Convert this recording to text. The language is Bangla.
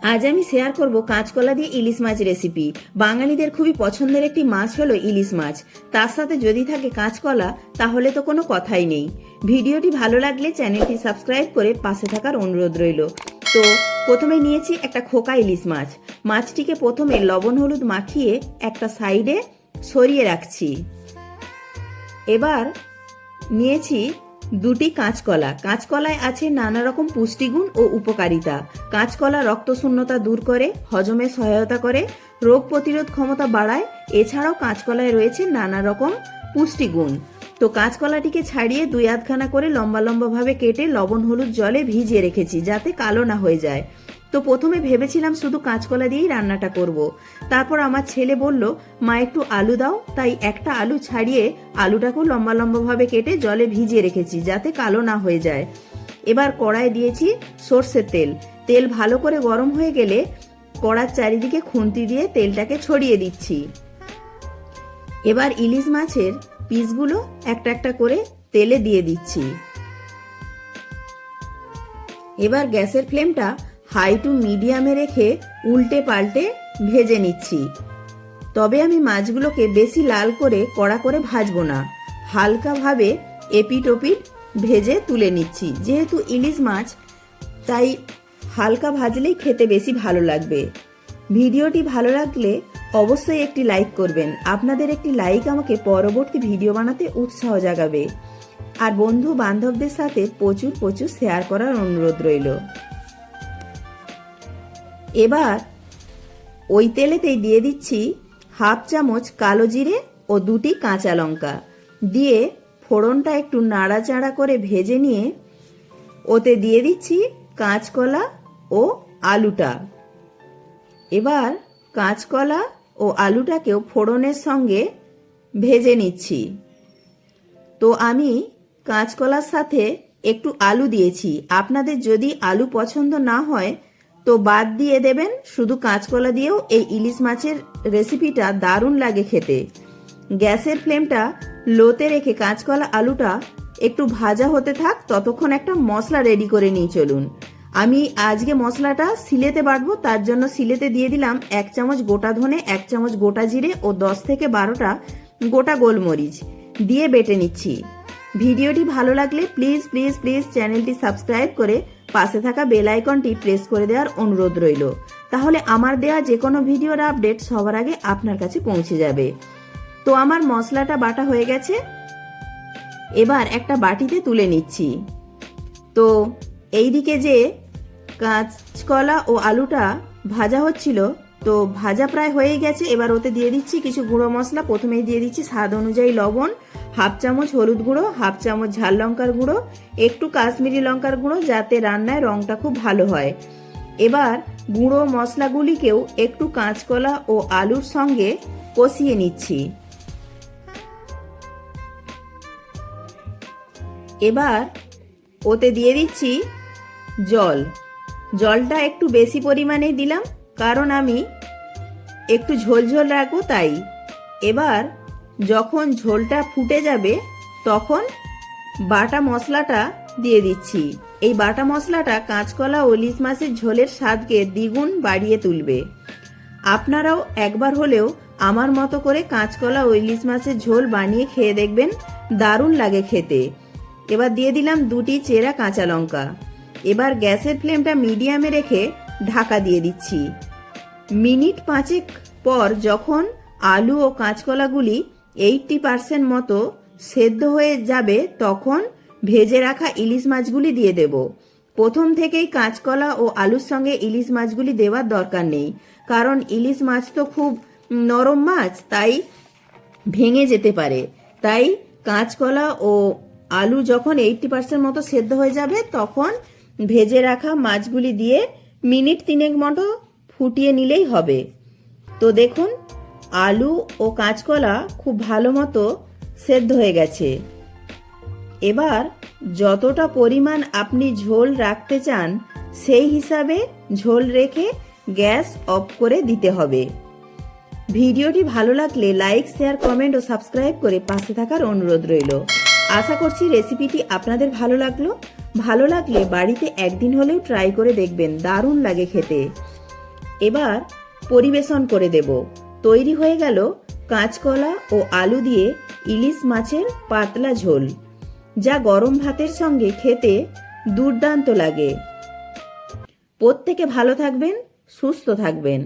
আজ আমি শেয়ার করব কাঁচকলা দিয়ে ইলিশ মাছ রেসিপি। বাঙালিদের খুবই পছন্দের একটি মাছ হলো ইলিশ মাছ, তার সাথে যদি থাকে কাঁচকলা তাহলে তো কোনো কথাই নেই। ভিডিওটি ভালো লাগলে চ্যানেলটি সাবস্ক্রাইব করে পাশে থাকার অনুরোধ রইল। তো প্রথমে নিয়েছি একটা খোকা ইলিশ মাছ। মাছটিকে প্রথমে লবণ হলুদ মাখিয়ে একটা সাইডে সরিয়ে রাখছি। এবার নিয়েছি দুটি কাঁচকলা। কাঁচকলায় আছে নানা রকম পুষ্টিগুণ ও উপকারিতা। কাঁচকলা রক্তশূন্যতা দূর করে, হজমে সহায়তা করে, রোগ প্রতিরোধ ক্ষমতা বাড়ায়। এছাড়াও কাঁচকলায় রয়েছে নানা রকম পুষ্টিগুণ। তো কাঁচকলাটিকে ছাড়িয়ে দুই আধখানা করে লম্বা লম্বাভাবে কেটে লবণ হলুদ জলে ভিজিয়ে রেখেছি যাতে কালো না হয়ে যায়। তো প্রথমে ভেবেছিলাম শুধু কাঁচকলা দিয়েই রান্নাটা করব। তারপর আমার ছেলে বলল, মা একটু আলু দাও, তাই একটা আলু ছাড়িয়ে আলুটাকেও লম্বা লম্বাভাবে কেটে জলে ভিজিয়ে রেখেছি যাতে কালো না হয়ে যায়। এবার কড়াই দিয়েছি সর্ষের তেল। তেল ভালো করে গরম হয়ে গেলে কড়ার চারিদিকে খুন্তি দিয়ে তেলটাকে ছড়িয়ে দিচ্ছি। এবার ইলিশ মাছের পিসগুলো একটা একটা করে তেলে দিয়ে দিচ্ছি। এবার গ্যাসের ফ্লেমটা হাই টু মিডিয়ামে রেখে উল্টে পাল্টে ভেজে নিচ্ছি। তবে আমি মাছগুলোকে বেশি লাল করে কড়া করে ভাজবো না, হালকাভাবে এপিট ওপিট ভেজে তুলে নিচ্ছি। যেহেতু ইলিশ মাছ তাই হালকা ভাজলেই খেতে বেশি ভালো লাগবে। ভিডিওটি ভালো লাগলে অবশ্যই একটি লাইক করবেন। আপনাদের একটি লাইক আমাকে পরবর্তী ভিডিও বানাতে উৎসাহ জাগাবে। আর বন্ধু বান্ধবদের সাথে প্রচুর প্রচুর শেয়ার করার অনুরোধ রইল। এবার ওই তেলেতেই দিয়ে দিচ্ছি হাফ চামচ কালো জিরে ও দুটি কাঁচা লঙ্কা দিয়ে ফোড়নটা একটু নাড়াচাড়া করে ভেজে নিয়ে ওতে দিয়ে দিচ্ছি কাঁচকলা ও আলুটা। এবার কাঁচকলা ও আলুটাকেও ফোড়নের সঙ্গে ভেজে নিচ্ছি। তো আমি কাঁচকলার সাথে একটু আলু দিয়েছি। আপনাদের যদি আলু পছন্দ না হয় তো বাদ দিয়ে দেবেন। শুধু কাঁচকলা দিয়েও এই ইলিশ মাছের রেসিপিটা দারুণ লাগে খেতে। গ্যাসের ফ্লেমটা লোতে রেখে কাঁচকলা আলুটা একটু ভাজা হতে থাক, ততক্ষণ একটা মশলা রেডি করে নিয়ে চলুন। আমি আজকে মশলাটা সিলেতে বাটবো, তার জন্য সিলেতে দিয়ে দিলাম 1 চামচ গোটা ধনে, 1 চামচ গোটা জিরে ও 10 থেকে 12টা গোটা গোলমরিচ দিয়ে বেটে নিচ্ছি। ভিডিওটি ভালো লাগলে প্লিজ প্লিজ প্লিজ চ্যানেলটি সাবস্ক্রাইব করে পাশে থাকা বেল আইকনটি প্রেস করে দেওয়ার অনুরোধ রইল। তাহলে আমার দেওয়া যে কোনো ভিডিওর আপডেট সবার আগে আপনার কাছে পৌঁছে যাবে। তো আমার মশলাটা বাটা হয়ে গেছে, এবার একটা বাটিতে তুলে নিচ্ছি। তো এইদিকে যে কাঁচকলা ও আলুটা ভাজা হচ্ছিল, তো ভাজা প্রায় হয়ে গেছে। এবার ওতে দিয়ে দিচ্ছি কিছু গুঁড়ো মশলা। প্রথমেই দিয়ে দিচ্ছি স্বাদ অনুযায়ী লবণ, হাফ চামচ হলুদ গুঁড়ো, হাফ চামচ ঝাল লঙ্কার গুঁড়ো, একটু কাশ্মীরি লঙ্কার গুঁড়ো যাতে রান্নায় রংটা খুব ভালো হয়। এবার গুঁড়ো মশলাগুলিকেও একটু কাঁচকলা ও আলুর সঙ্গে কষিয়ে নিচ্ছি। এবার ওতে দিয়ে দিচ্ছি জল। জলটা একটু বেশি পরিমাণে দিলাম, কারণ আমি একটু ঝোল ঝোল রাখবো তাই। এবার যখন ঝোলটা ফুটে যাবে তখন বাটা মশলাটা দিয়ে দিচ্ছি। এই বাটা মশলাটা কাঁচকলা ও ইলিশ মাছের ঝোলের স্বাদকে দ্বিগুণ বাড়িয়ে তুলবে। আপনারাও একবার হলেও আমার মতো করে কাঁচকলা ও ইলিশ মাছের ঝোল বানিয়ে খেয়ে দেখবেন, দারুণ লাগে খেতে। এবার দিয়ে দিলাম দুটি চেরা কাঁচা লঙ্কা। এবার গ্যাসের ফ্লেমটা মিডিয়ামে রেখে ঢাকা দিয়ে দিচ্ছি। মিনিট 5 পর যখন আলু ও কাঁচকলাগুলি 80% মতো সেদ্ধ হয়ে যাবে তখন ভেজে রাখা ইলিশ মাছগুলি দিয়ে দেব। প্রথম থেকেই কাঁচকলা ও আলুর সঙ্গে ইলিশ মাছগুলি দেওয়ার দরকার নেই, কারণ ইলিশ মাছ তো খুব নরম মাছ, তাই ভেঙে যেতে পারে। তাই কাঁচকলা ও আলু যখন 80% মতো সেদ্ধ হয়ে যাবে তখন ভেজে রাখা মাছগুলি দিয়ে মিনিট 3 মতো ফুটিয়ে নিলেই হবে। তো দেখুন আলু ও কাঁচকলা খুব ভালো মতো সেদ্ধ হয়ে গেছে। এবার যতটা পরিমাণ আপনি ঝোল রাখতে চান সেই হিসাবে ঝোল রেখে গ্যাস অফ করে দিতে হবে। ভিডিওটি ভালো লাগলে লাইক, শেয়ার, কমেন্ট ও সাবস্ক্রাইব করে পাশে থাকার অনুরোধ রইল। আশা করছি রেসিপিটি আপনাদের ভালো লাগলো। ভালো লাগলে বাড়িতে একদিন হলেও ট্রাই করে দেখবেন, দারুণ লাগে খেতে। এবার পরিবেশন করে দেব। তৈরি হয়ে গেল কাঁচকলা ও আলু দিয়ে ইলিশ মাছের পাতলা ঝোল, যা গরম ভাতের সঙ্গে খেতে দুর্দান্ত লাগে। প্রত্যেকে ভালো থাকবেন, সুস্থ থাকবেন।